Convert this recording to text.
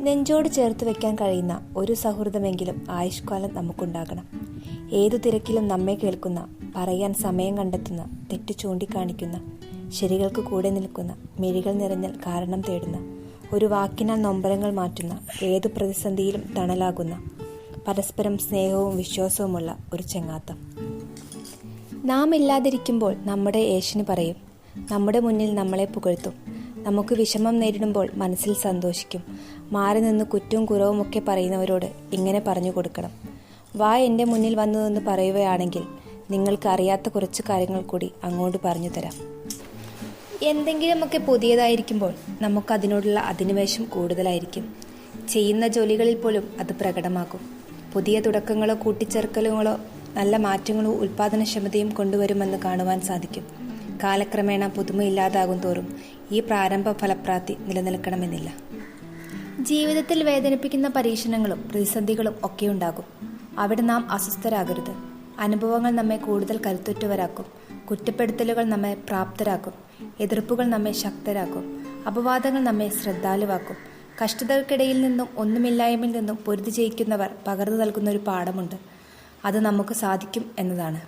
നെഞ്ചോട് ചേർത്ത് വെക്കാൻ കഴിയുന്ന ഒരു സൗഹൃദമെങ്കിലും ആയുഷ്കാലം നമുക്കുണ്ടാകണം. ഏതു തിരക്കിലും നമ്മെ കേൾക്കുന്ന, പറയാൻ സമയം കണ്ടെത്തുന്ന, തെറ്റു ചൂണ്ടിക്കാണിക്കുന്ന, ശരികൾക്ക് കൂടെ നിൽക്കുന്ന, മിഴികൾ നിറഞ്ഞാൽ കാരണം തേടുന്ന, ഒരു വാക്കിനാൽ നൊമ്പരങ്ങൾ മാറ്റുന്ന, ഏതു പ്രതിസന്ധിയിലും തണലാകുന്ന, പരസ്പരം സ്നേഹവും വിശ്വാസവുമുള്ള ഒരു ചങ്ങാത്തം. നാം ഇല്ലാതിരിക്കുമ്പോൾ നമ്മുടെ യേശുവിന് പറയും, നമ്മുടെ മുന്നിൽ നമ്മളെ പുകഴ്ത്തും. നമുക്ക് വിഷമം നേരിടുമ്പോൾ മനസ്സിൽ സന്തോഷിക്കും. മാറി നിന്ന് കുറ്റവും കുറവുമൊക്കെ പറയുന്നവരോട് ഇങ്ങനെ പറഞ്ഞു കൊടുക്കണം: വാ എൻ്റെ മുന്നിൽ വന്നു എന്ന് പറയുകയാണെങ്കിൽ നിങ്ങൾക്ക് അറിയാത്ത കുറച്ച് കാര്യങ്ങൾ കൂടി അങ്ങോട്ട് പറഞ്ഞു തരാം. എന്തെങ്കിലുമൊക്കെ പുതിയതായിരിക്കുമ്പോൾ നമുക്കതിനോടുള്ള അധിനിവേശം കൂടുതലായിരിക്കും. ചെയ്യുന്ന ജോലികളിൽ പോലും അത് പ്രകടമാകും. പുതിയ തുടക്കങ്ങളോ കൂട്ടിച്ചേർക്കലുകളോ നല്ല മാറ്റങ്ങളോ ഉൽപ്പാദനക്ഷമതയും കൊണ്ടുവരുമെന്ന് കാണുവാൻ സാധിക്കും. കാലക്രമേണ പുതുമയില്ലാതാകും തോറും ഈ പ്രാരംഭ ഫലപ്രാപ്തി നിലനിൽക്കണമെന്നില്ല. ജീവിതത്തിൽ വേദനിപ്പിക്കുന്ന പരീക്ഷണങ്ങളും പ്രതിസന്ധികളും ഒക്കെ ഉണ്ടാകും. അവിടെ നാം അസ്വസ്ഥരാകരുത്. അനുഭവങ്ങൾ നമ്മെ കൂടുതൽ കരുത്തുറ്റവരാക്കും. കുറ്റപ്പെടുത്തലുകൾ നമ്മെ പ്രാപ്തരാക്കും. എതിർപ്പുകൾ നമ്മെ ശക്തരാക്കും. അപവാദങ്ങൾ നമ്മെ ശ്രദ്ധാലുവാക്കും. കഷ്ടതകൾക്കിടയിൽ നിന്നും ഒന്നുമില്ലായ്മയിൽ നിന്നും പൊരുതി ജയിക്കുന്നവർ പകർന്നു നൽകുന്ന ഒരു പാഠമുണ്ട്. അത് നമുക്ക് സാധിക്കും എന്നതാണ്.